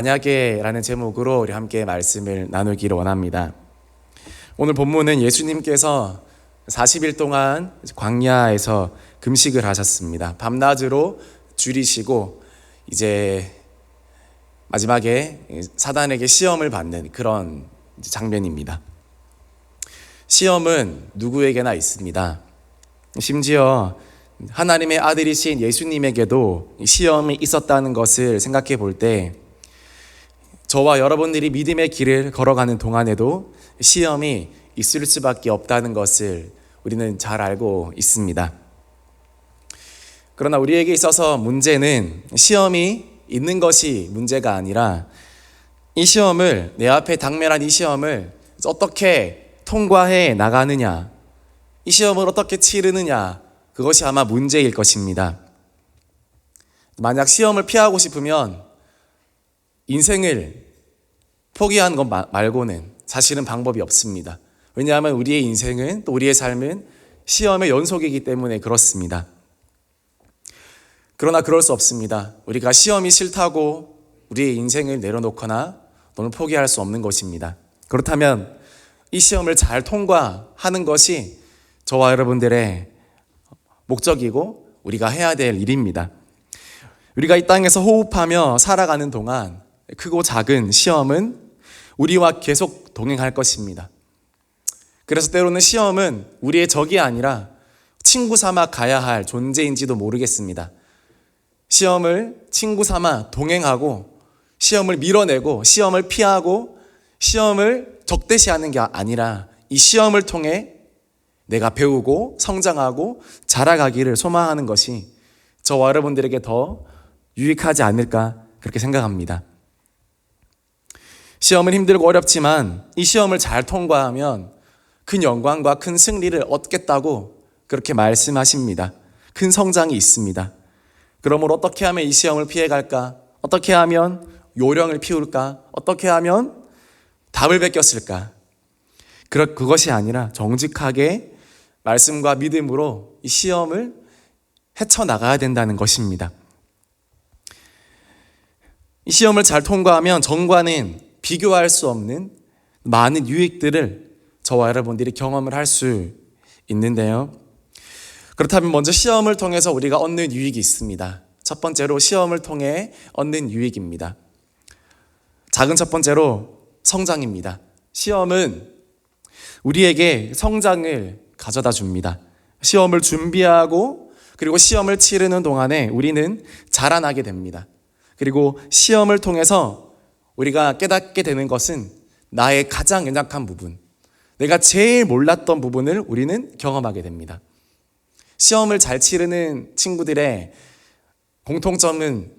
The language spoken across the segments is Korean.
만약에 라는 제목으로 우리 함께 말씀을 나누기를 원합니다. 오늘 본문은 예수님께서 40일 동안 광야에서 금식을 하셨습니다. 밤낮으로 줄이시고 이제 마지막에 사단에게 시험을 받는 그런 장면입니다. 시험은 누구에게나 있습니다. 심지어 하나님의 아들이신 예수님에게도 시험이 있었다는 것을 생각해 볼 때 저와 여러분들이 믿음의 길을 걸어가는 동안에도 시험이 있을 수밖에 없다는 것을 우리는 잘 알고 있습니다. 그러나 우리에게 있어서 문제는 시험이 있는 것이 문제가 아니라 이 시험을, 내 앞에 당면한 이 시험을 어떻게 통과해 나가느냐, 이 시험을 어떻게 치르느냐, 그것이 아마 문제일 것입니다. 만약 시험을 피하고 싶으면 인생을 포기하는 것 말고는 사실은 방법이 없습니다. 왜냐하면 우리의 인생은, 또 우리의 삶은 시험의 연속이기 때문에 그렇습니다. 그러나 그럴 수 없습니다. 우리가 시험이 싫다고 우리의 인생을 내려놓거나 또는 포기할 수 없는 것입니다. 그렇다면 이 시험을 잘 통과하는 것이 저와 여러분들의 목적이고 우리가 해야 될 일입니다. 우리가 이 땅에서 호흡하며 살아가는 동안 크고 작은 시험은 우리와 계속 동행할 것입니다. 그래서 때로는 시험은 우리의 적이 아니라 친구 삼아 가야 할 존재인지도 모르겠습니다. 시험을 친구 삼아 동행하고 시험을 밀어내고 시험을 피하고 시험을 적대시하는 게 아니라 이 시험을 통해 내가 배우고 성장하고 자라가기를 소망하는 것이 저와 여러분들에게 더 유익하지 않을까 그렇게 생각합니다. 시험은 힘들고 어렵지만 이 시험을 잘 통과하면 큰 영광과 큰 승리를 얻겠다고 그렇게 말씀하십니다. 큰 성장이 있습니다. 그러므로 어떻게 하면 이 시험을 피해갈까? 어떻게 하면 요령을 피울까? 어떻게 하면 답을 베꼈을까? 그것이 아니라 정직하게 말씀과 믿음으로 이 시험을 헤쳐나가야 된다는 것입니다. 이 시험을 잘 통과하면 전과는 비교할 수 없는 많은 유익들을 저와 여러분들이 경험을 할 수 있는데요. 그렇다면 먼저 시험을 통해서 우리가 얻는 유익이 있습니다. 첫 번째로 시험을 통해 얻는 유익입니다. 작은 첫 번째로 성장입니다. 시험은 우리에게 성장을 가져다 줍니다. 시험을 준비하고 그리고 시험을 치르는 동안에 우리는 자라나게 됩니다. 그리고 시험을 통해서 우리가 깨닫게 되는 것은 나의 가장 연약한 부분, 내가 제일 몰랐던 부분을 우리는 경험하게 됩니다. 시험을 잘 치르는 친구들의 공통점은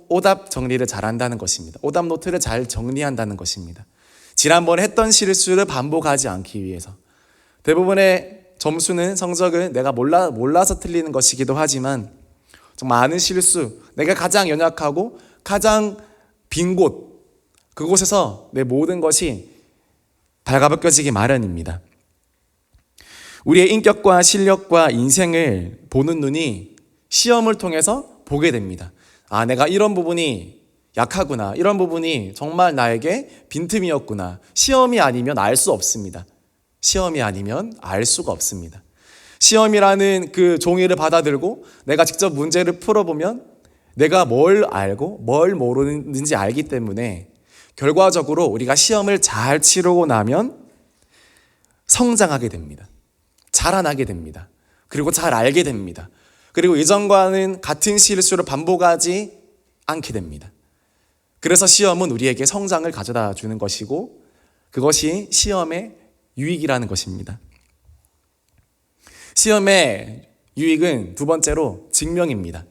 오답 정리를 잘한다는 것입니다. 오답 노트를 잘 정리한다는 것입니다. 지난번에 했던 실수를 반복하지 않기 위해서. 대부분의 점수는, 성적은 내가 몰라서 틀리는 것이기도 하지만 좀 많은 실수, 내가 가장 연약하고 가장 빈 곳, 그곳에서 내 모든 것이 발가벗겨지기 마련입니다. 우리의 인격과 실력과 인생을 보는 눈이 시험을 통해서 보게 됩니다. 아, 내가 이런 부분이 약하구나, 이런 부분이 정말 나에게 빈틈이었구나. 시험이 아니면 알 수 없습니다. 시험이 아니면 알 수가 없습니다. 시험이라는 그 종이를 받아들고 내가 직접 문제를 풀어보면 내가 뭘 알고 뭘 모르는지 알기 때문에 결과적으로 우리가 시험을 잘 치르고 나면 성장하게 됩니다. 자라나게 됩니다. 그리고 잘 알게 됩니다. 그리고 이전과는 같은 실수를 반복하지 않게 됩니다. 그래서 시험은 우리에게 성장을 가져다 주는 것이고 그것이 시험의 유익이라는 것입니다. 시험의 유익은 두 번째로 증명입니다.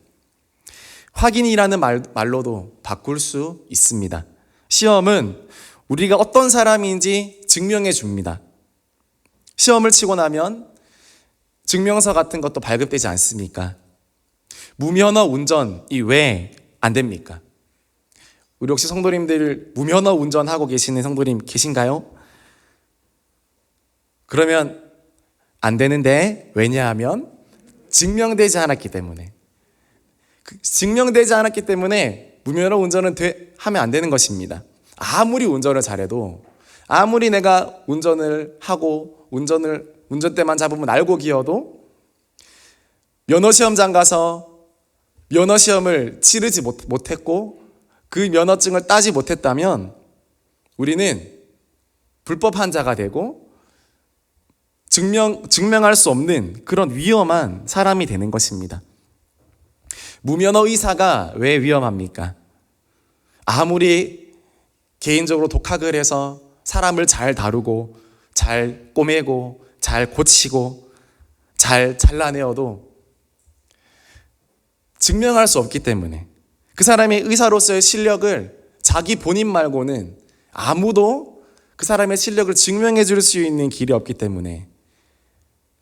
확인이라는 말로도 바꿀 수 있습니다. 시험은 우리가 어떤 사람인지 증명해 줍니다. 시험을 치고 나면 증명서 같은 것도 발급되지 않습니까? 무면허 운전이 왜 안 됩니까? 우리 혹시 성도님들 무면허 운전하고 계시는 성도님 계신가요? 그러면 안 되는데, 왜냐하면 증명되지 않았기 때문에 무면허 운전은 하면 안 되는 것입니다. 아무리 운전을 잘해도, 아무리 내가 운전을 하고 운전대만 잡으면 알고 기어도 면허시험장 가서 면허시험을 치르지 못했고 그 면허증을 따지 못했다면 우리는 불법 환자가 되고 증명할 수 없는 그런 위험한 사람이 되는 것입니다. 무면허 의사가 왜 위험합니까? 아무리 개인적으로 독학을 해서 사람을 잘 다루고 잘 꼬매고 잘 고치고 잘 잘라내어도 증명할 수 없기 때문에, 그 사람의 의사로서의 실력을 자기 본인 말고는 아무도 그 사람의 실력을 증명해 줄 수 있는 길이 없기 때문에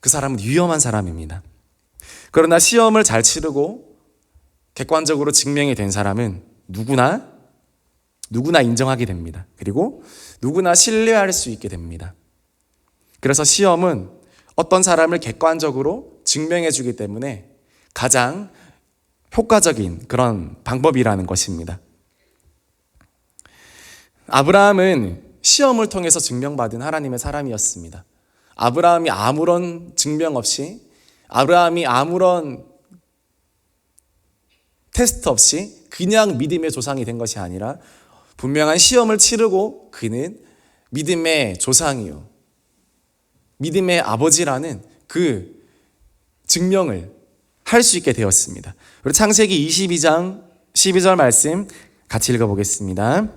그 사람은 위험한 사람입니다. 그러나 시험을 잘 치르고 객관적으로 증명이 된 사람은 누구나 인정하게 됩니다. 그리고 누구나 신뢰할 수 있게 됩니다. 그래서 시험은 어떤 사람을 객관적으로 증명해 주기 때문에 가장 효과적인 그런 방법이라는 것입니다. 아브라함은 시험을 통해서 증명받은 하나님의 사람이었습니다. 아브라함이 아무런 증명 없이, 아브라함이 아무런 테스트 없이 그냥 믿음의 조상이 된 것이 아니라 분명한 시험을 치르고 그는 믿음의 조상이요, 믿음의 아버지라는 그 증명을 할 수 있게 되었습니다. 우리 창세기 22장 12절 말씀 같이 읽어보겠습니다.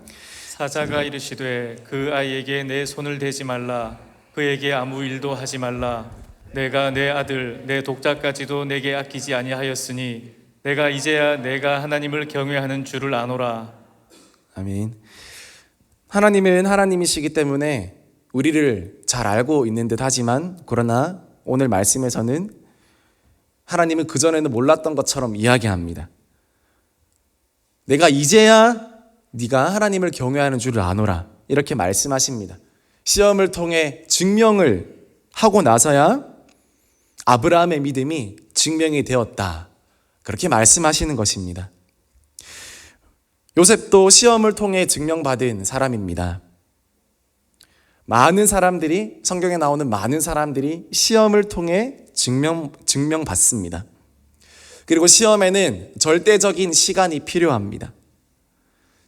사자가 이르시되 그 아이에게 내 손을 대지 말라. 그에게 아무 일도 하지 말라. 내가 내 아들 내 독자까지도 내게 아끼지 아니하였으니 내가 이제야 내가 하나님을 경외하는 줄을 아노라. 아멘. 하나님은 하나님이시기 때문에 우리를 잘 알고 있는 듯 하지만, 그러나 오늘 말씀에서는 하나님은 그전에는 몰랐던 것처럼 이야기합니다. 내가 이제야 네가 하나님을 경외하는 줄을 아노라, 이렇게 말씀하십니다. 시험을 통해 증명을 하고 나서야 아브라함의 믿음이 증명이 되었다, 그렇게 말씀하시는 것입니다. 요셉도 시험을 통해 증명받은 사람입니다. 많은 사람들이, 성경에 나오는 많은 사람들이 시험을 통해 증명받습니다. 그리고 시험에는 절대적인 시간이 필요합니다.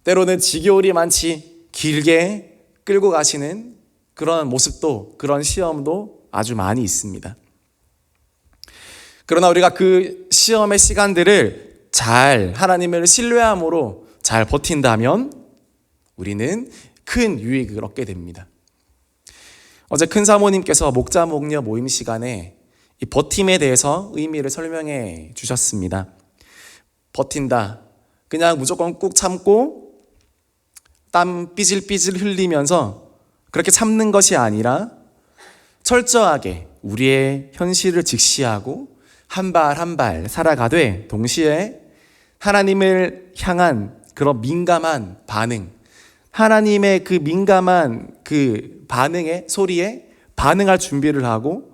때로는 지겨울이 많지 길게 끌고 가시는 그런 모습도, 그런 시험도 아주 많이 있습니다. 그러나 우리가 그 시험의 시간들을 잘 하나님을 신뢰함으로 잘 버틴다면 우리는 큰 유익을 얻게 됩니다. 어제 큰 사모님께서 목자 목녀 모임 시간에 이 버팀에 대해서 의미를 설명해 주셨습니다. 버틴다, 그냥 무조건 꾹 참고 땀 삐질삐질 흘리면서 그렇게 참는 것이 아니라 철저하게 우리의 현실을 직시하고 한 발 한 발 살아가되 동시에 하나님을 향한 그런 민감한 반응, 하나님의 그 민감한 그 반응의 소리에 반응할 준비를 하고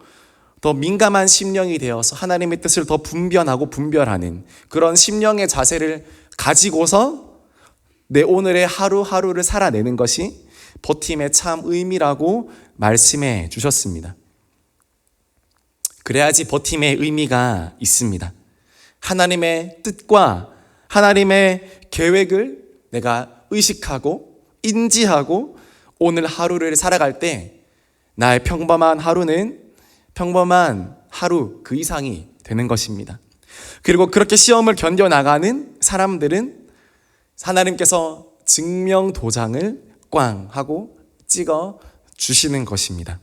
더 민감한 심령이 되어서 하나님의 뜻을 더 분별하고 분별하는 그런 심령의 자세를 가지고서 내 오늘의 하루하루를 살아내는 것이 버팀의 참 의미라고 말씀해 주셨습니다. 그래야지 버팀의 의미가 있습니다. 하나님의 뜻과 하나님의 계획을 내가 의식하고 인지하고 오늘 하루를 살아갈 때 나의 평범한 하루는 평범한 하루 그 이상이 되는 것입니다. 그리고 그렇게 시험을 견뎌나가는 사람들은 하나님께서 증명 도장을 꽝 하고 찍어 주시는 것입니다.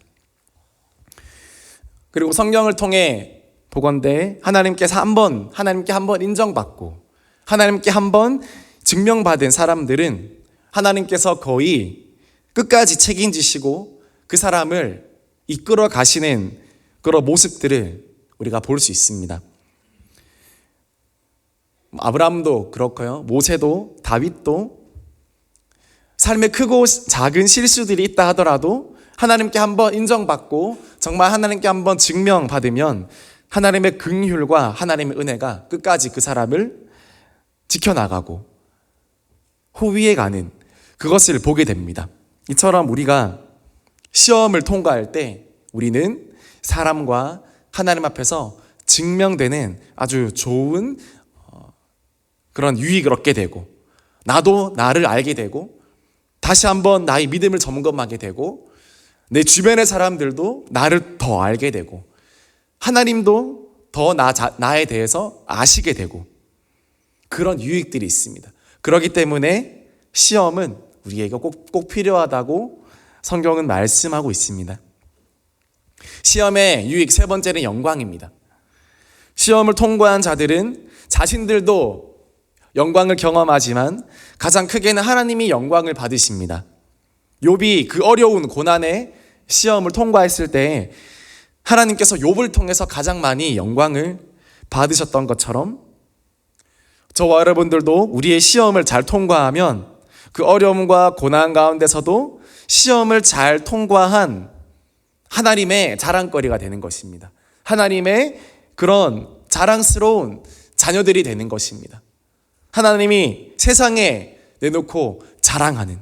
그리고 성경을 통해 보건대 하나님께 한 번 인정받고 하나님께 한 번 증명받은 사람들은 하나님께서 거의 끝까지 책임지시고 그 사람을 이끌어 가시는 그런 모습들을 우리가 볼 수 있습니다. 아브라함도 그렇고요, 모세도, 다윗도 삶의 크고 작은 실수들이 있다 하더라도 하나님께 한번 인정받고 정말 하나님께 한번 증명받으면 하나님의 긍휼과 하나님의 은혜가 끝까지 그 사람을 지켜나가고 호위에 가는 그것을 보게 됩니다. 이처럼 우리가 시험을 통과할 때 우리는 사람과 하나님 앞에서 증명되는 아주 좋은 그런 유익을 얻게 되고, 나도 나를 알게 되고, 다시 한번 나의 믿음을 점검하게 되고, 내 주변의 사람들도 나를 더 알게 되고, 하나님도 더 나에 대해서 아시게 되고, 그런 유익들이 있습니다. 그렇기 때문에 시험은 우리에게 꼭 필요하다고 성경은 말씀하고 있습니다. 시험의 유익 세 번째는 영광입니다. 시험을 통과한 자들은 자신들도 영광을 경험하지만 가장 크게는 하나님이 영광을 받으십니다. 욥이 그 어려운 고난의 시험을 통과했을 때 하나님께서 욥을 통해서 가장 많이 영광을 받으셨던 것처럼 저와 여러분들도 우리의 시험을 잘 통과하면 그 어려움과 고난 가운데서도 시험을 잘 통과한 하나님의 자랑거리가 되는 것입니다. 하나님의 그런 자랑스러운 자녀들이 되는 것입니다. 하나님이 세상에 내놓고 자랑하는,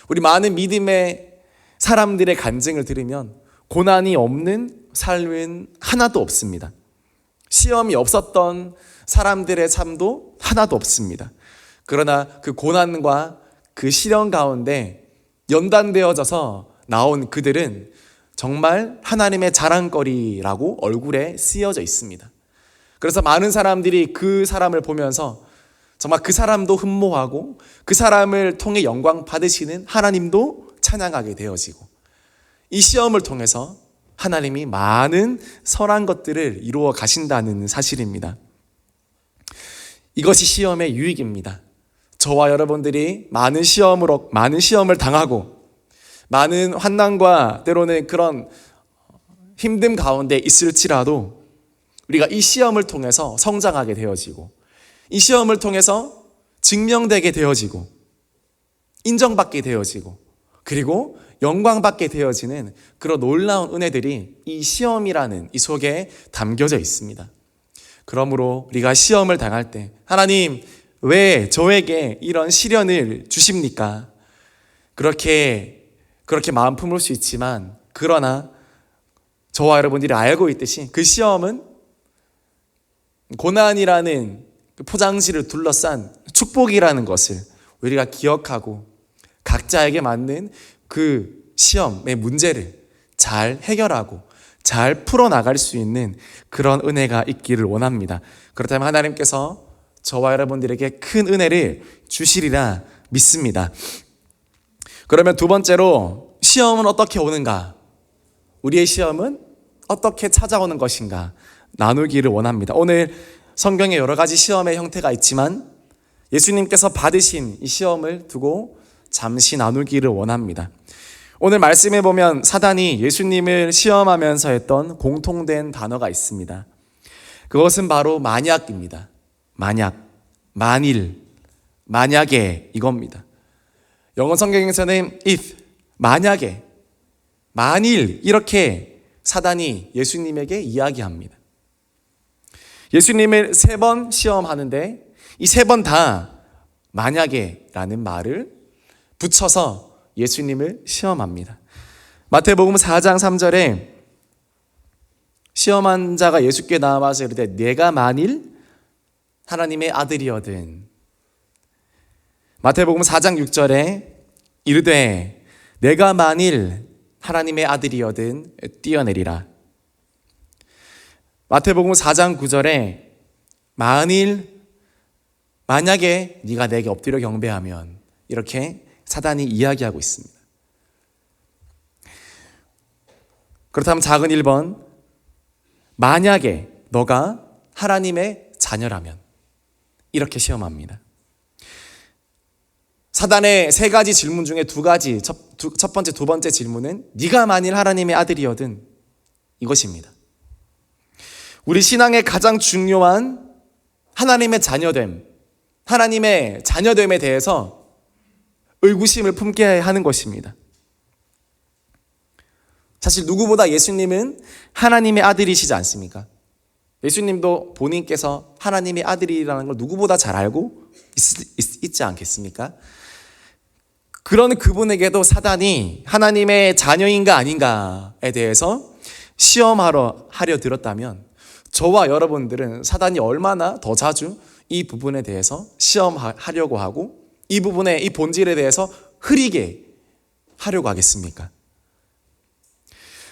우리 많은 믿음의 사람들의 간증을 들으면 고난이 없는 삶은 하나도 없습니다. 시험이 없었던 사람들의 삶도 하나도 없습니다. 그러나 그 고난과 그 시련 가운데 연단되어져서 나온 그들은 정말 하나님의 자랑거리라고 얼굴에 쓰여져 있습니다. 그래서 많은 사람들이 그 사람을 보면서 정말 그 사람도 흠모하고 그 사람을 통해 영광 받으시는 하나님도 찬양하게 되어지고, 이 시험을 통해서 하나님이 많은 선한 것들을 이루어 가신다는 사실입니다. 이것이 시험의 유익입니다. 저와 여러분들이 많은 시험을 당하고 많은 환난과 때로는 그런 힘듦 가운데 있을지라도 우리가 이 시험을 통해서 성장하게 되어지고, 이 시험을 통해서 증명되게 되어지고, 인정받게 되어지고, 그리고 영광받게 되어지는 그런 놀라운 은혜들이 이 시험이라는 이 속에 담겨져 있습니다. 그러므로 우리가 시험을 당할 때 하나님 왜 저에게 이런 시련을 주십니까? 그렇게 마음 품을 수 있지만, 그러나 저와 여러분들이 알고 있듯이 그 시험은 고난이라는 포장지를 둘러싼 축복이라는 것을 우리가 기억하고 각자에게 맞는 그 시험의 문제를 잘 해결하고 잘 풀어나갈 수 있는 그런 은혜가 있기를 원합니다. 그렇다면 하나님께서 저와 여러분들에게 큰 은혜를 주시리라 믿습니다. 그러면 두 번째로 시험은 어떻게 오는가? 우리의 시험은 어떻게 찾아오는 것인가? 나누기를 원합니다. 오늘 성경에 여러 가지 시험의 형태가 있지만 예수님께서 받으신 이 시험을 두고 잠시 나누기를 원합니다. 오늘 말씀에 보면 사단이 예수님을 시험하면서 했던 공통된 단어가 있습니다. 그것은 바로 만약입니다. 만약, 만일, 만약에 이겁니다. 영어 성경에서는 if, 만약에, 만일 이렇게 사단이 예수님에게 이야기합니다. 예수님을 3번 시험하는데 이 3번 다 만약에 라는 말을 붙여서 예수님을 시험합니다. 마태복음 4장 3절에 시험한 자가 예수께 나와서 이르되 내가 만일 하나님의 아들이거든. 마태복음 4장 6절에 이르되 내가 만일 하나님의 아들이거든 뛰어내리라. 마태복음 4장 9절에 만약에 네가 내게 엎드려 경배하면, 이렇게 사단이 이야기하고 있습니다. 그렇다면 작은 1번, 만약에 너가 하나님의 자녀라면, 이렇게 시험합니다. 사단의 3가지 질문 중에 2가지, 첫 번째, 두 번째 질문은 네가 만일 하나님의 아들이거든, 이것입니다. 우리 신앙의 가장 중요한 하나님의 자녀됨에 대해서 의구심을 품게 하는 것입니다. 사실 누구보다 예수님은 하나님의 아들이시지 않습니까? 예수님도 본인께서 하나님의 아들이라는 걸 누구보다 잘 알고 있지 않겠습니까? 그런 그분에게도 사단이 하나님의 자녀인가 아닌가에 대해서 시험하려 들었다면 저와 여러분들은 사단이 얼마나 더 자주 이 부분에 대해서 시험하려고 하고 이 부분의 이 본질에 대해서 흐리게 하려고 하겠습니까?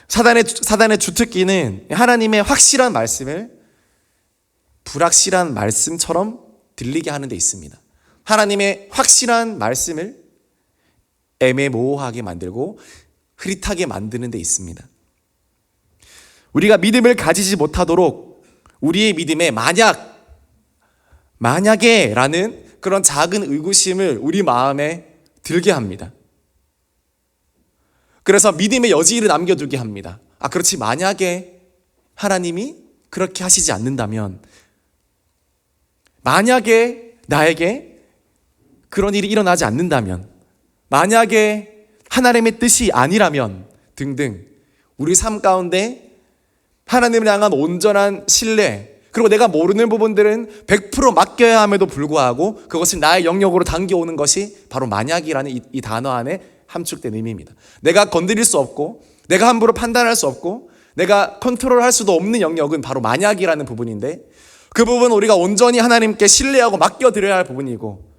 사단의 주특기는 하나님의 확실한 말씀을 불확실한 말씀처럼 들리게 하는 데 있습니다. 하나님의 확실한 말씀을 애매모호하게 만들고 흐릿하게 만드는 데 있습니다. 우리가 믿음을 가지지 못하도록 우리의 믿음에 만약에 라는 그런 작은 의구심을 우리 마음에 들게 합니다. 그래서 믿음의 여지를 남겨두게 합니다. 그렇지, 만약에 하나님이 그렇게 하시지 않는다면, 만약에 나에게 그런 일이 일어나지 않는다면, 만약에 하나님의 뜻이 아니라면 등등 우리 삶 가운데 하나님을 향한 온전한 신뢰, 그리고 내가 모르는 부분들은 100% 맡겨야 함에도 불구하고 그것을 나의 영역으로 당겨오는 것이 바로 만약이라는 이 단어 안에 함축된 의미입니다. 내가 건드릴 수 없고 내가 함부로 판단할 수 없고 내가 컨트롤할 수도 없는 영역은 바로 만약이라는 부분인데, 그 부분은 우리가 온전히 하나님께 신뢰하고 맡겨드려야 할 부분이고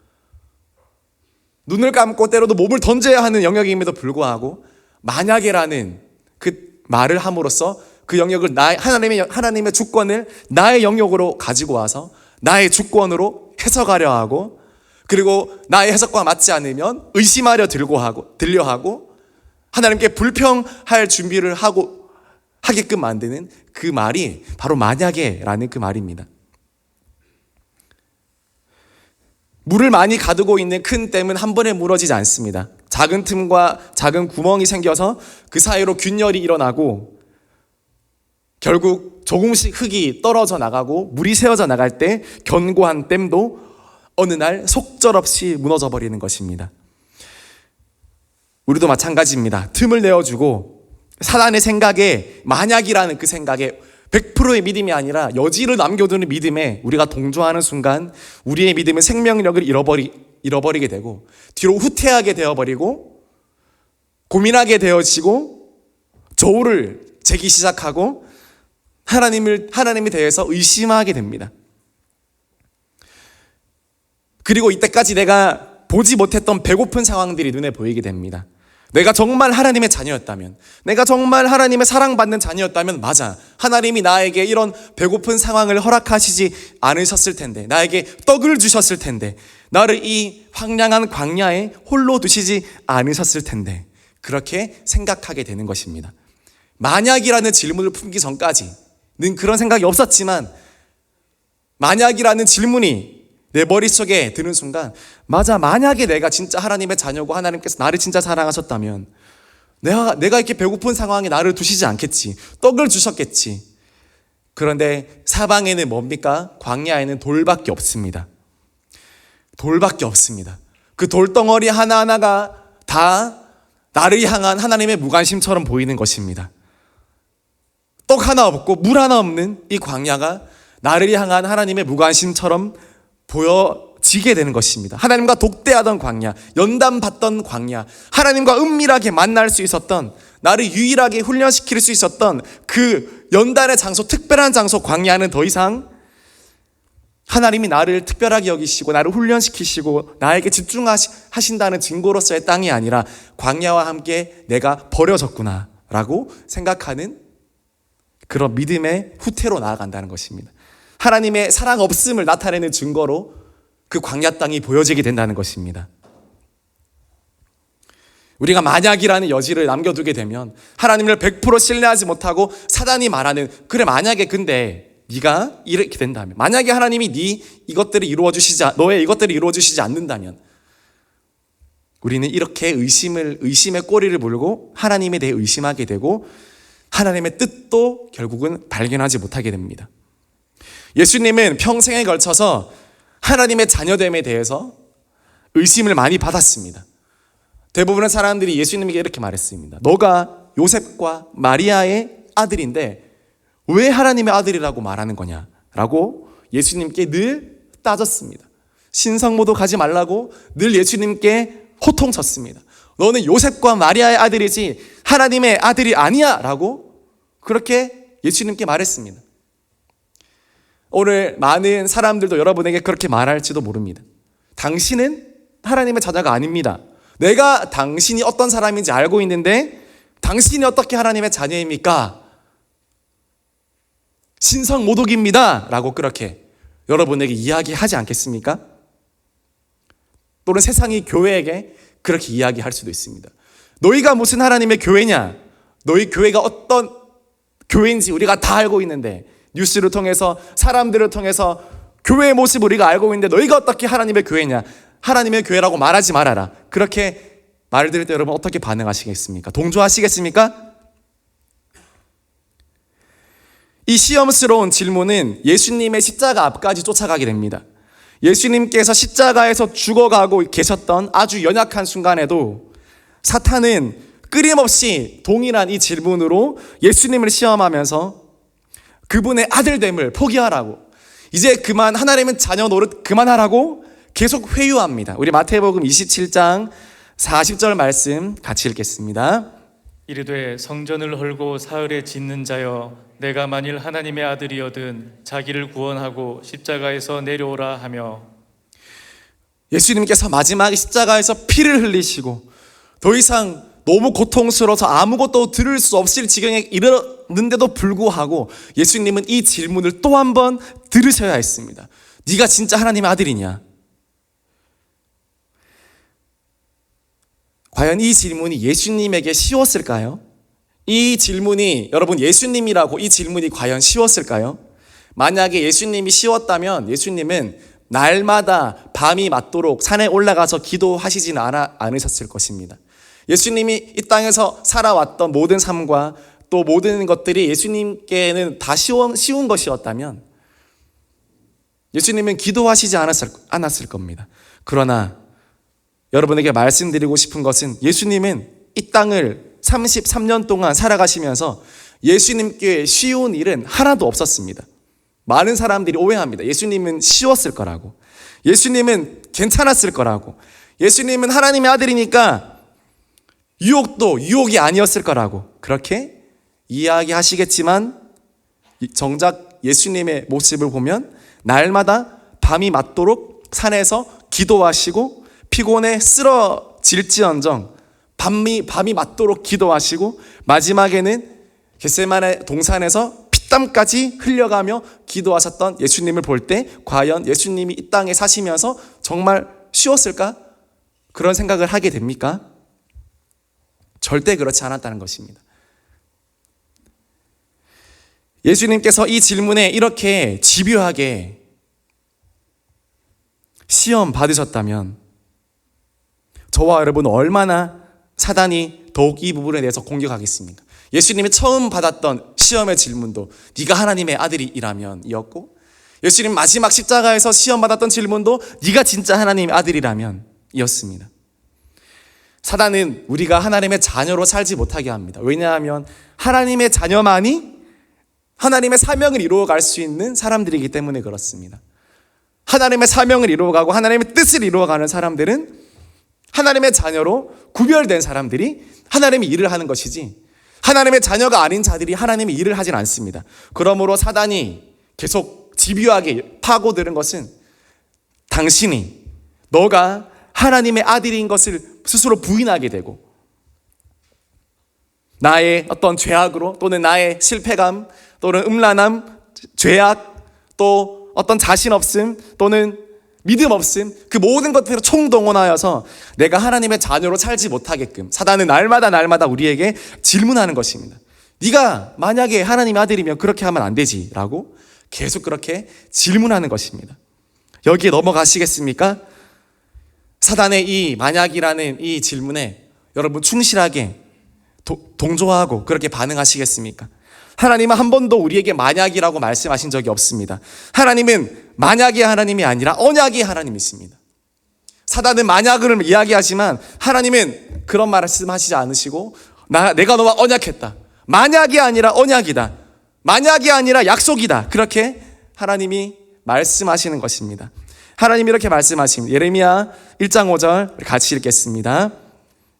눈을 감고 때로도 몸을 던져야 하는 영역임에도 불구하고 만약에라는 그 말을 함으로써 그 영역을 하나님의 주권을 나의 영역으로 가지고 와서 나의 주권으로 해석하려 하고, 그리고 나의 해석과 맞지 않으면 의심하려 들려 하고 하나님께 불평할 준비를 하게끔 만드는 그 말이 바로 만약에라는 그 말입니다. 물을 많이 가두고 있는 큰 댐은 한 번에 무너지지 않습니다. 작은 틈과 작은 구멍이 생겨서 그 사이로 균열이 일어나고 결국 조금씩 흙이 떨어져 나가고 물이 새어져 나갈 때 견고한 댐도 어느 날 속절없이 무너져 버리는 것입니다. 우리도 마찬가지입니다. 틈을 내어주고 사단의 생각에, 만약이라는 그 생각에 100%의 믿음이 아니라 여지를 남겨두는 믿음에 우리가 동조하는 순간 우리의 믿음은 생명력을 잃어버리게 되고 뒤로 후퇴하게 되어버리고 고민하게 되어지고 저울을 재기 시작하고 하나님에 대해서 의심하게 됩니다. 그리고 이때까지 내가 보지 못했던 배고픈 상황들이 눈에 보이게 됩니다. 내가 정말 하나님의 자녀였다면, 내가 정말 하나님의 사랑받는 자녀였다면, 맞아, 하나님이 나에게 이런 배고픈 상황을 허락하시지 않으셨을 텐데, 나에게 떡을 주셨을 텐데, 나를 이 황량한 광야에 홀로 두시지 않으셨을 텐데, 그렇게 생각하게 되는 것입니다. 만약이라는 질문을 품기 전까지는 그런 생각이 없었지만 만약이라는 질문이 내 머릿속에 드는 순간, 맞아, 만약에 내가 진짜 하나님의 자녀고 하나님께서 나를 진짜 사랑하셨다면 내가 이렇게 배고픈 상황에 나를 두시지 않겠지, 떡을 주셨겠지. 그런데 사방에는 뭡니까? 광야에는 돌밖에 없습니다. 돌밖에 없습니다. 그 돌덩어리 하나하나가 다 나를 향한 하나님의 무관심처럼 보이는 것입니다. 떡 하나 없고 물 하나 없는 이 광야가 나를 향한 하나님의 무관심처럼 보여지게 되는 것입니다. 하나님과 독대하던 광야, 연단받던 광야, 하나님과 은밀하게 만날 수 있었던, 나를 유일하게 훈련시킬 수 있었던 그 연단의 장소, 특별한 장소 광야는 더 이상 하나님이 나를 특별하게 여기시고 나를 훈련시키시고 나에게 집중하신다는 증거로서의 땅이 아니라 광야와 함께 내가 버려졌구나 라고 생각하는 그런 믿음의 후퇴로 나아간다는 것입니다. 하나님의 사랑 없음을 나타내는 증거로 그 광야 땅이 보여지게 된다는 것입니다. 우리가 만약이라는 여지를 남겨두게 되면 하나님을 100% 신뢰하지 못하고 사단이 말하는, 그래 만약에 근데 네가 이렇게 된다면, 만약에 하나님이 너의 이것들을 이루어 주시지 않는다면, 우리는 이렇게 의심의 꼬리를 물고 하나님에 대해 의심하게 되고 하나님의 뜻도 결국은 발견하지 못하게 됩니다. 예수님은 평생에 걸쳐서 하나님의 자녀됨에 대해서 의심을 많이 받았습니다. 대부분의 사람들이 예수님에게 이렇게 말했습니다. 너가 요셉과 마리아의 아들인데 왜 하나님의 아들이라고 말하는 거냐? 라고 예수님께 늘 따졌습니다. 신성모독하지 말라고 늘 예수님께 호통쳤습니다. 너는 요셉과 마리아의 아들이지 하나님의 아들이 아니야 라고 그렇게 예수님께 말했습니다. 오늘 많은 사람들도 여러분에게 그렇게 말할지도 모릅니다. 당신은 하나님의 자녀가 아닙니다. 내가 당신이 어떤 사람인지 알고 있는데 당신이 어떻게 하나님의 자녀입니까? 신성모독입니다 라고 그렇게 여러분에게 이야기하지 않겠습니까? 또는 세상이 교회에게 그렇게 이야기할 수도 있습니다. 너희가 무슨 하나님의 교회냐? 너희 교회가 어떤 교회인지 우리가 다 알고 있는데, 뉴스를 통해서 사람들을 통해서 교회의 모습을 우리가 알고 있는데 너희가 어떻게 하나님의 교회냐? 하나님의 교회라고 말하지 말아라. 그렇게 말 들을 때 여러분 어떻게 반응하시겠습니까? 동조하시겠습니까? 이 시험스러운 질문은 예수님의 십자가 앞까지 쫓아가게 됩니다. 예수님께서 십자가에서 죽어가고 계셨던 아주 연약한 순간에도 사탄은 끊임없이 동일한 이 질문으로 예수님을 시험하면서 그분의 아들됨을 포기하라고, 이제 그만 하나님은 자녀 노릇 그만하라고 계속 회유합니다. 우리 마태복음 27장 40절 말씀 같이 읽겠습니다. 이르되 성전을 헐고 사흘에 짓는 자여, 내가 만일 하나님의 아들이거든 자기를 구원하고 십자가에서 내려오라 하며. 예수님께서 마지막에 십자가에서 피를 흘리시고 더 이상 너무 고통스러워서 아무것도 들을 수 없을 지경에 이르는데도 불구하고 예수님은 이 질문을 또 한 번 들으셔야 했습니다. 네가 진짜 하나님의 아들이냐? 과연 이 질문이 예수님에게 쉬웠을까요? 이 질문이, 여러분, 예수님이라고 이 질문이 과연 쉬웠을까요? 만약에 예수님이 쉬웠다면 예수님은 날마다 밤이 맞도록 산에 올라가서 기도하시지는 않으셨을 것입니다. 예수님이 이 땅에서 살아왔던 모든 삶과 또 모든 것들이 예수님께는 다 쉬운 것이었다면 예수님은 기도하시지 않았을 겁니다. 그러나 여러분에게 말씀드리고 싶은 것은 예수님은 이 땅을 33년 동안 살아가시면서 예수님께 쉬운 일은 하나도 없었습니다. 많은 사람들이 오해합니다. 예수님은 쉬웠을 거라고, 예수님은 괜찮았을 거라고, 예수님은 하나님의 아들이니까 유혹도 유혹이 아니었을 거라고 그렇게 이야기하시겠지만 정작 예수님의 모습을 보면 날마다 밤이 맞도록 산에서 기도하시고 피곤해 쓰러질지언정 밤이 맞도록 기도하시고 마지막에는 겟세마네 동산에서 피땀까지 흘려가며 기도하셨던 예수님을 볼 때 과연 예수님이 이 땅에 사시면서 정말 쉬웠을까? 그런 생각을 하게 됩니까? 절대 그렇지 않았다는 것입니다. 예수님께서 이 질문에 이렇게 집요하게 시험 받으셨다면 저와 여러분은 얼마나 사단이 더욱 이 부분에 대해서 공격하겠습니까? 예수님이 처음 받았던 시험의 질문도 네가 하나님의 아들이라면 이었고, 예수님 마지막 십자가에서 시험 받았던 질문도 네가 진짜 하나님의 아들이라면 이었습니다. 사단은 우리가 하나님의 자녀로 살지 못하게 합니다. 왜냐하면 하나님의 자녀만이 하나님의 사명을 이루어갈 수 있는 사람들이기 때문에 그렇습니다. 하나님의 사명을 이루어가고 하나님의 뜻을 이루어가는 사람들은 하나님의 자녀로 구별된 사람들이 하나님의 일을 하는 것이지, 하나님의 자녀가 아닌 자들이 하나님의 일을 하진 않습니다. 그러므로 사단이 계속 집요하게 파고드는 것은 당신이, 너가 하나님의 아들인 것을 스스로 부인하게 되고 나의 어떤 죄악으로 또는 나의 실패감 또는 음란함, 죄악, 또 어떤 자신 없음 또는 믿음 없음, 그 모든 것들을 총동원하여서 내가 하나님의 자녀로 살지 못하게끔 사단은 날마다 우리에게 질문하는 것입니다. 네가 만약에 하나님의 아들이면 그렇게 하면 안 되지 라고 계속 그렇게 질문하는 것입니다. 여기에 넘어가시겠습니까? 사단의 이 만약이라는 이 질문에 여러분 충실하게 동조하고 그렇게 반응하시겠습니까? 하나님은 한 번도 우리에게 만약이라고 말씀하신 적이 없습니다. 하나님은 만약의 하나님이 아니라 언약의 하나님이십니다. 사단은 만약을 이야기하지만 하나님은 그런 말씀하시지 않으시고 내가 너와 언약했다, 만약이 아니라 언약이다, 만약이 아니라 약속이다, 그렇게 하나님이 말씀하시는 것입니다. 하나님이 이렇게 말씀하십니다. 예레미야 1장 5절 같이 읽겠습니다.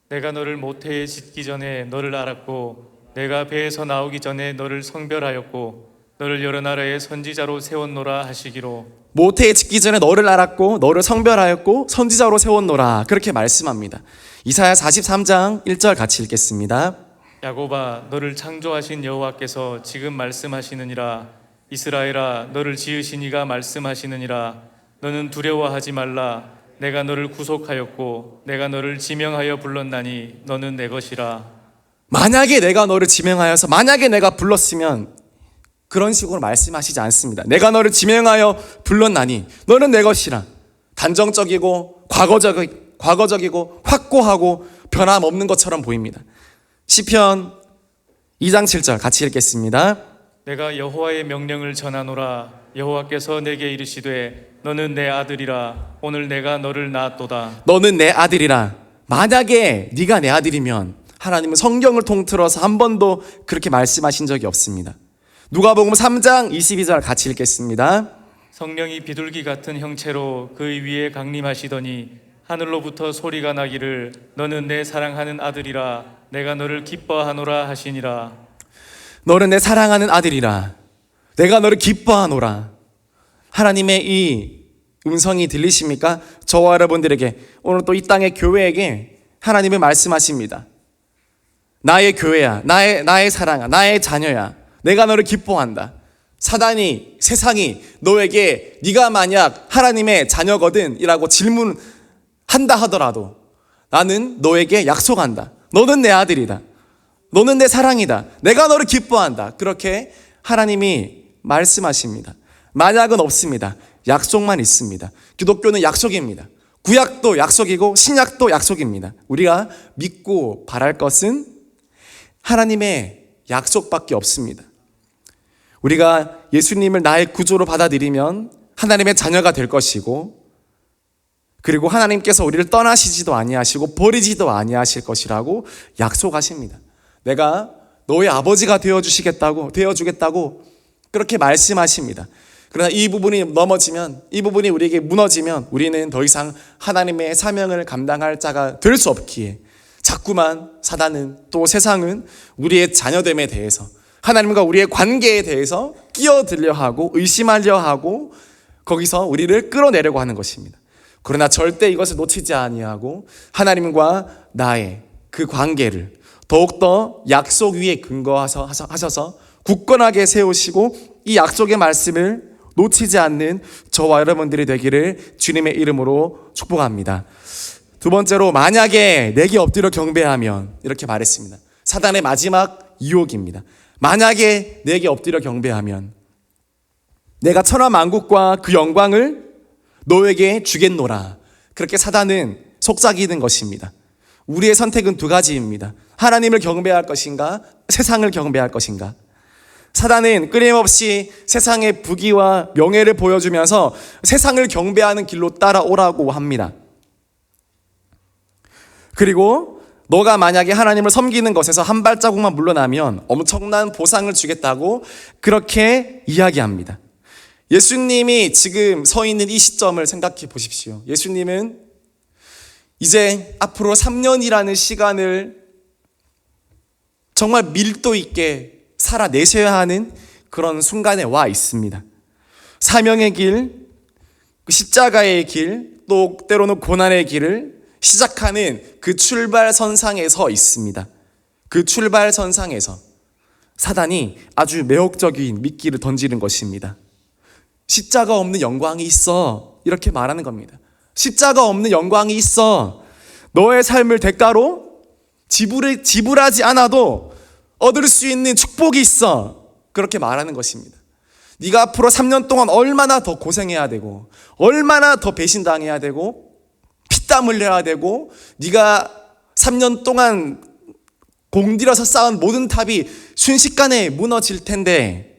내가 너를 모태에 짓기 전에 너를 알았고 내가 배에서 나오기 전에 너를 성별하였고 너를 여러 나라의 선지자로 세웠노라 하시기로. 모태에 짓기 전에 너를 알았고 너를 성별하였고 선지자로 세웠노라, 그렇게 말씀합니다. 이사야 43장 1절 같이 읽겠습니다. 야곱아 너를 창조하신 여호와께서 지금 말씀하시느니라. 이스라엘아 너를 지으신 이가 말씀하시느니라. 너는 두려워하지 말라. 내가 너를 구속하였고 내가 너를 지명하여 불렀나니 너는 내 것이라. 만약에 내가 너를 지명하여서, 만약에 내가 불렀으면 그런 식으로 말씀하시지 않습니다. 내가 너를 지명하여 불렀나니 너는 내 것이라. 단정적이고 과거적이고 확고하고 변함없는 것처럼 보입니다. 시편 2장 7절 같이 읽겠습니다. 내가 여호와의 명령을 전하노라. 여호와께서 내게 이르시되 너는 내 아들이라. 오늘 내가 너를 낳았도다. 너는 내 아들이라. 만약에 네가 내 아들이면 하나님은 성경을 통틀어서 한 번도 그렇게 말씀하신 적이 없습니다. 누가복음 3장 22절 같이 읽겠습니다. 성령이 비둘기 같은 형체로 그 위에 강림하시더니 하늘로부터 소리가 나기를 너는 내 사랑하는 아들이라. 내가 너를 기뻐하노라 하시니라. 너는 내 사랑하는 아들이라. 내가 너를 기뻐하노라. 하나님의 이 음성이 들리십니까? 저와 여러분들에게, 오늘 또 이 땅의 교회에게 하나님은 말씀하십니다. 나의 교회야, 나의 사랑아, 나의 자녀야, 내가 너를 기뻐한다. 사단이, 세상이 너에게 네가 만약 하나님의 자녀거든 이라고 질문한다 하더라도 나는 너에게 약속한다. 너는 내 아들이다. 너는 내 사랑이다. 내가 너를 기뻐한다. 그렇게 하나님이 말씀하십니다. 만약은 없습니다. 약속만 있습니다. 기독교는 약속입니다. 구약도 약속이고 신약도 약속입니다. 우리가 믿고 바랄 것은 하나님의 약속밖에 없습니다. 우리가 예수님을 나의 구조로 받아들이면 하나님의 자녀가 될 것이고, 그리고 하나님께서 우리를 떠나시지도 아니하시고 버리지도 아니하실 것이라고 약속하십니다. 내가 너의 아버지가 되어주겠다고 그렇게 말씀하십니다. 그러나 이 부분이 넘어지면, 이 부분이 우리에게 무너지면 우리는 더 이상 하나님의 사명을 감당할 자가 될 수 없기에 자꾸만 사단은, 또 세상은 우리의 자녀됨에 대해서, 하나님과 우리의 관계에 대해서 끼어들려 하고 의심하려 하고 거기서 우리를 끌어내려고 하는 것입니다. 그러나 절대 이것을 놓치지 아니하고 하나님과 나의 그 관계를 더욱더 약속 위에 근거하셔서 굳건하게 세우시고 이 약속의 말씀을 놓치지 않는 저와 여러분들이 되기를 주님의 이름으로 축복합니다. 두 번째로, 만약에 내게 엎드려 경배하면, 이렇게 말했습니다. 사단의 마지막 유혹입니다. 만약에 내게 엎드려 경배하면 내가 천하 만국과 그 영광을 너에게 주겠노라. 그렇게 사단은 속삭이는 것입니다. 우리의 선택은 두 가지입니다. 하나님을 경배할 것인가, 세상을 경배할 것인가. 사단은 끊임없이 세상의 부귀와 명예를 보여주면서 세상을 경배하는 길로 따라오라고 합니다. 그리고 너가 만약에 하나님을 섬기는 것에서 한 발자국만 물러나면 엄청난 보상을 주겠다고 그렇게 이야기합니다. 예수님이 지금 서 있는 이 시점을 생각해 보십시오. 예수님은 이제 앞으로 3년이라는 시간을 정말 밀도 있게 살아내셔야 하는 그런 순간에 와 있습니다. 사명의 길, 십자가의 길, 또 때로는 고난의 길을 시작하는 그 출발선상에 서 있습니다. 그 출발선상에서 사단이 아주 매혹적인 미끼를 던지는 것입니다. 십자가 없는 영광이 있어, 이렇게 말하는 겁니다. 십자가 없는 영광이 있어. 너의 삶을 대가로 지불하지 않아도 얻을 수 있는 축복이 있어, 그렇게 말하는 것입니다. 네가 앞으로 3년 동안 얼마나 더 고생해야 되고, 얼마나 더 배신당해야 되고, 피땀 흘려야 되고, 네가 3년 동안 공들여서 쌓은 모든 탑이 순식간에 무너질 텐데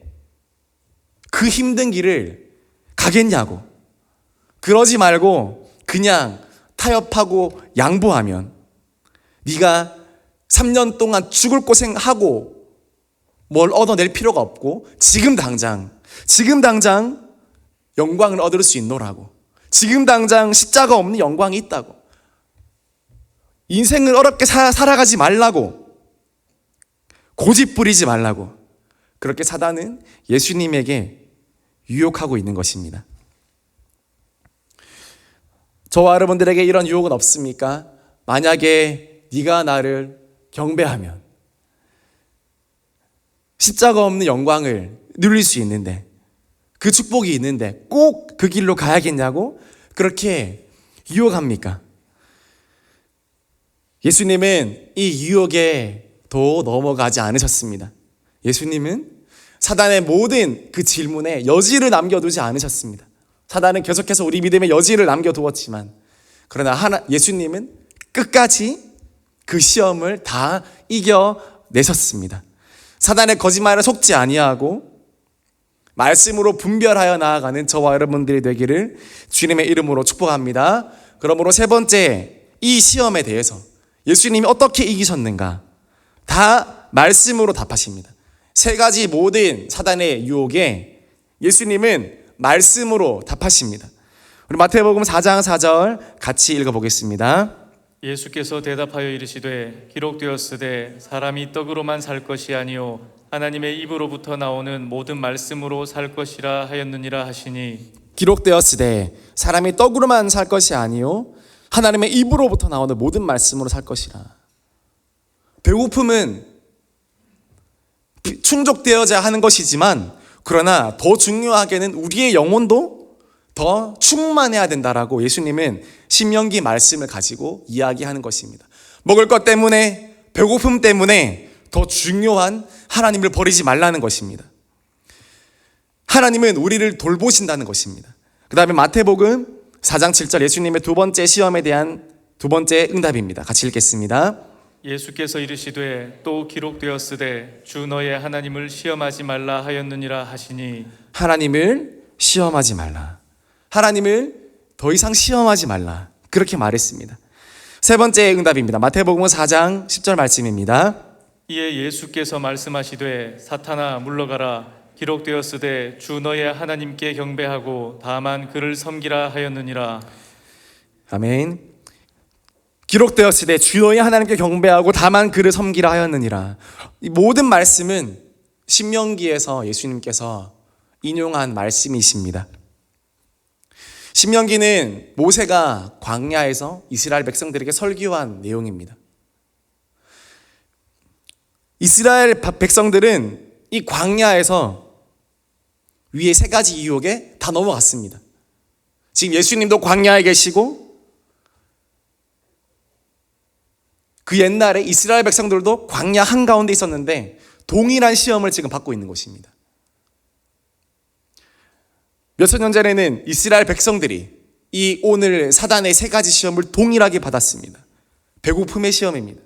그 힘든 길을 가겠냐고. 그러지 말고 그냥 타협하고 양보하면 네가 3년 동안 죽을 고생하고 뭘 얻어낼 필요가 없고 지금 당장 영광을 얻을 수 있노라고. 지금 당장 십자가 없는 영광이 있다고. 인생을 어렵게 살아가지 말라고. 고집 부리지 말라고. 그렇게 사단은 예수님에게 유혹하고 있는 것입니다. 저와 여러분들에게 이런 유혹은 없습니까? 만약에 네가 나를 경배하면 십자가 없는 영광을 누릴 수 있는데, 그 축복이 있는데 꼭 그 길로 가야겠냐고 그렇게 유혹합니까? 예수님은 이 유혹에 더 넘어가지 않으셨습니다. 예수님은 사단의 모든 그 질문에 여지를 남겨두지 않으셨습니다. 사단은 계속해서 우리 믿음에 여지를 남겨두었지만, 그러나 예수님은 끝까지 그 시험을 다 이겨내셨습니다. 사단의 거짓말에 속지 아니하고 말씀으로 분별하여 나아가는 저와 여러분들이 되기를 주님의 이름으로 축복합니다. 그러므로 세 번째, 이 시험에 대해서 예수님이 어떻게 이기셨는가? 다 말씀으로 답하십니다. 세 가지 모든 사단의 유혹에 예수님은 말씀으로 답하십니다. 우리 마태복음 4장 4절 같이 읽어보겠습니다. 예수께서 대답하여 이르시되 기록되었으되 사람이 떡으로만 살 것이 아니요 하나님의 입으로부터 나오는 모든 말씀으로 살 것이라 하였느니라 하시니, 기록되었으되 사람이 떡으로만 살 것이 아니요 하나님의 입으로부터 나오는 모든 말씀으로 살 것이라. 배고픔은 충족되어야 하는 것이지만, 그러나 더 중요하게는 우리의 영혼도 더 충만해야 된다라고 예수님은 신명기 말씀을 가지고 이야기하는 것입니다. 먹을 것 때문에, 배고픔 때문에 더 중요한 하나님을 버리지 말라는 것입니다. 하나님은 우리를 돌보신다는 것입니다. 그 다음에 마태복음 4장 7절, 예수님의 두 번째 시험에 대한 두 번째 응답입니다. 같이 읽겠습니다. 예수께서 이르시되 또 기록되었으되 주 너의 하나님을 시험하지 말라 하였느니라 하시니, 하나님을 시험하지 말라. 하나님을 더 이상 시험하지 말라. 그렇게 말했습니다. 세 번째 응답입니다. 마태복음 4장 10절 말씀입니다. 이에 예수께서 말씀하시되 사탄아 물러가라. 기록되었으되 주 너의 하나님께 경배하고 다만 그를 섬기라 하였느니라. 아멘. 기록되었으되 주 너의 하나님께 경배하고 다만 그를 섬기라 하였느니라. 이 모든 말씀은 신명기에서 예수님께서 인용한 말씀이십니다. 신명기는 모세가 광야에서 이스라엘 백성들에게 설교한 내용입니다. 이스라엘 백성들은 이 광야에서 위에 세 가지 유혹에 다 넘어갔습니다. 지금 예수님도 광야에 계시고, 그 옛날에 이스라엘 백성들도 광야 한가운데 있었는데 동일한 시험을 지금 받고 있는 것입니다. 몇천 년 전에는 이스라엘 백성들이 이 오늘 사단의 세 가지 시험을 동일하게 받았습니다. 배고픔의 시험입니다.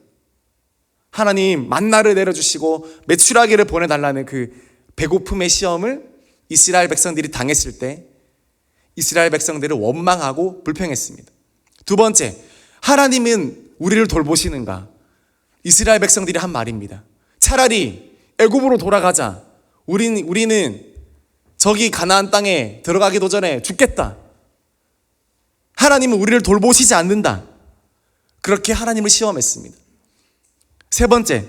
하나님 만나를 내려주시고 메추라기를 보내달라는 그 배고픔의 시험을 이스라엘 백성들이 당했을 때 이스라엘 백성들을 원망하고 불평했습니다. 두 번째, 하나님은 우리를 돌보시는가? 이스라엘 백성들이 한 말입니다. 차라리 애굽으로 돌아가자. 우리는 저기 가나안 땅에 들어가기도 전에 죽겠다. 하나님은 우리를 돌보시지 않는다. 그렇게 하나님을 시험했습니다. 세 번째,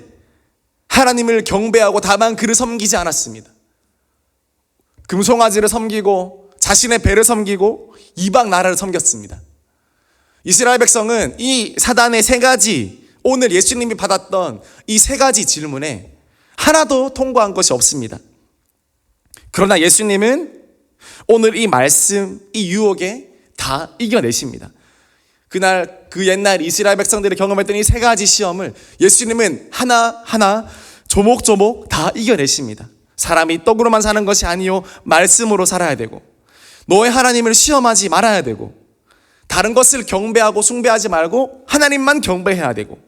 하나님을 경배하고 다만 그를 섬기지 않았습니다. 금송아지를 섬기고 자신의 배를 섬기고 이방 나라를 섬겼습니다. 이스라엘 백성은 이 사단의 세 가지, 오늘 예수님이 받았던 이 세 가지 질문에 하나도 통과한 것이 없습니다. 그러나 예수님은 오늘 이 말씀, 이 유혹에 다 이겨내십니다. 그날 그 옛날 이스라엘 백성들이 경험했던 이 세 가지 시험을 예수님은 하나하나 조목조목 다 이겨내십니다. 사람이 떡으로만 사는 것이 아니요 말씀으로 살아야 되고, 너의 하나님을 시험하지 말아야 되고, 다른 것을 경배하고 숭배하지 말고 하나님만 경배해야 되고.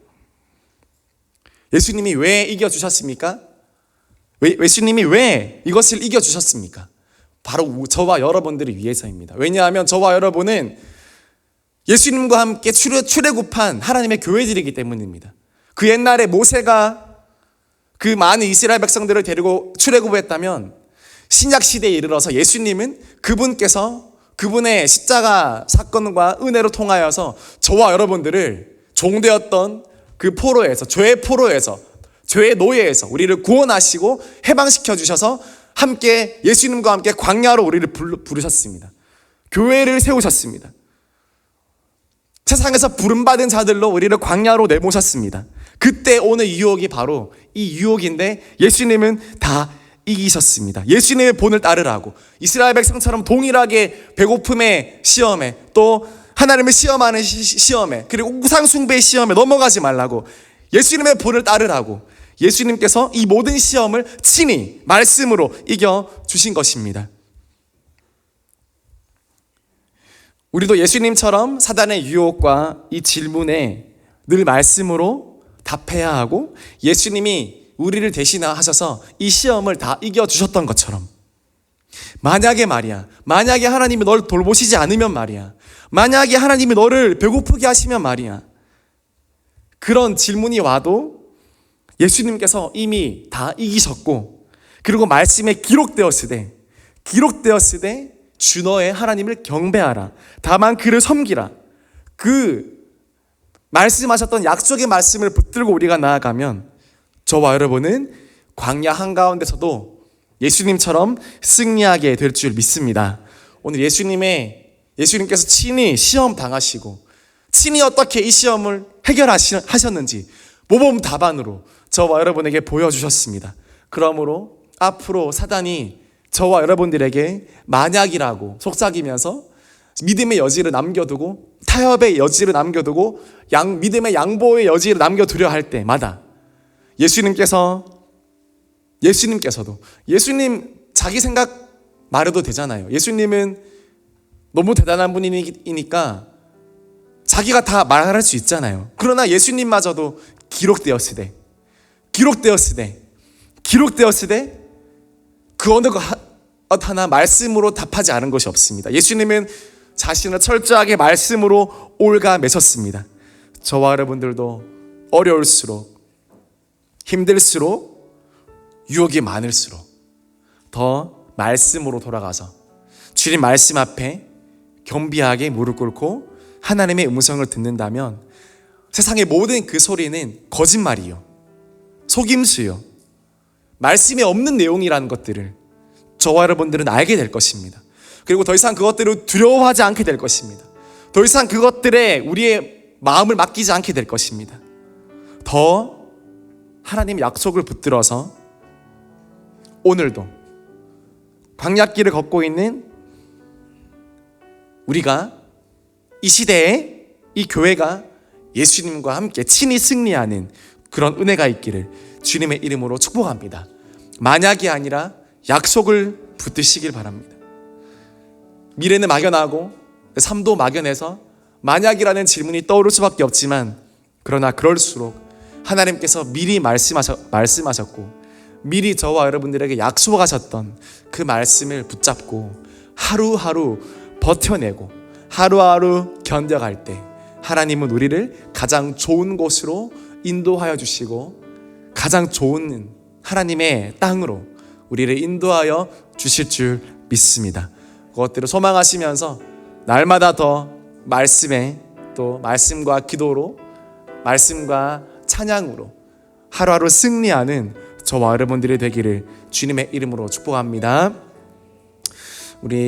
예수님이 왜 이겨주셨습니까? 예수님이 왜 이것을 이겨주셨습니까? 바로 저와 여러분들을 위해서입니다. 왜냐하면 저와 여러분은 예수님과 함께 출애굽한 하나님의 교회들이기 때문입니다. 그 옛날에 모세가 그 많은 이스라엘 백성들을 데리고 출애굽했다면 신약 시대에 이르러서 예수님은 그분께서 그분의 십자가 사건과 은혜로 통하여서 저와 여러분들을 종되었던 그 포로에서, 죄의 포로에서, 죄의 노예에서 우리를 구원하시고 해방시켜 주셔서 함께 예수님과 함께 광야로 우리를 부르셨습니다. 교회를 세우셨습니다. 세상에서 부름받은 자들로 우리를 광야로 내모셨습니다. 그때 오는 유혹이 바로 이 유혹인데 예수님은 다 이기셨습니다. 예수님의 본을 따르라고 이스라엘 백성처럼 동일하게 배고픔의 시험에 또 하나님을 시험하는 시험에 그리고 우상 숭배의 시험에 넘어가지 말라고 예수님의 본을 따르라고 예수님께서 이 모든 시험을 친히 말씀으로 이겨주신 것입니다. 우리도 예수님처럼 사단의 유혹과 이 질문에 늘 말씀으로 답해야 하고 예수님이 우리를 대신하셔서 이 시험을 다 이겨주셨던 것처럼 만약에 말이야, 만약에 하나님이 널 돌보시지 않으면 말이야, 만약에 하나님이 너를 배고프게 하시면 말이야, 그런 질문이 와도 예수님께서 이미 다 이기셨고 그리고 말씀에 기록되었으되 주 너의 하나님을 경배하라 다만 그를 섬기라 그 말씀하셨던 약속의 말씀을 붙들고 우리가 나아가면 저와 여러분은 광야 한가운데서도 예수님처럼 승리하게 될 줄 믿습니다. 오늘 예수님께서 친히 시험 당하시고 친히 어떻게 이 시험을 해결하셨는지 모범 답안으로 저와 여러분에게 보여주셨습니다. 그러므로 앞으로 사단이 저와 여러분들에게 만약이라고 속삭이면서 믿음의 여지를 남겨두고 타협의 여지를 남겨두고 믿음의 양보의 여지를 남겨두려 할 때마다 예수님께서도 예수님 자기 생각 말해도 되잖아요. 예수님은 너무 대단한 분이니까 자기가 다 말할 수 있잖아요. 그러나 예수님마저도 기록되었으되 그 어느 것 하나 말씀으로 답하지 않은 것이 없습니다. 예수님은 자신을 철저하게 말씀으로 올가매셨습니다. 저와 여러분들도 어려울수록 힘들수록 유혹이 많을수록 더 말씀으로 돌아가서 주님 말씀 앞에 겸비하게 무릎 꿇고 하나님의 음성을 듣는다면 세상의 모든 그 소리는 거짓말이요, 속임수요, 말씀에 없는 내용이라는 것들을 저와 여러분들은 알게 될 것입니다. 그리고 더 이상 그것들을 두려워하지 않게 될 것입니다. 더 이상 그것들에 우리의 마음을 맡기지 않게 될 것입니다. 더 하나님의 약속을 붙들어서 오늘도 광야길을 걷고 있는 우리가 이 시대에 이 교회가 예수님과 함께 친히 승리하는 그런 은혜가 있기를 주님의 이름으로 축복합니다. 만약이 아니라 약속을 붙드시길 바랍니다. 미래는 막연하고 삶도 막연해서 만약이라는 질문이 떠오를 수밖에 없지만 그러나 그럴수록 하나님께서 미리 말씀하셨고 미리 저와 여러분들에게 약속하셨던 그 말씀을 붙잡고 하루하루 버텨내고 하루하루 견뎌갈 때 하나님은 우리를 가장 좋은 곳으로 인도하여 주시고 가장 좋은 하나님의 땅으로 우리를 인도하여 주실 줄 믿습니다. 그것들을 소망하시면서 날마다 더 말씀에 또 말씀과 기도로 말씀과 찬양으로 하루하루 승리하는 저와 여러분들이 되기를 주님의 이름으로 축복합니다. 우리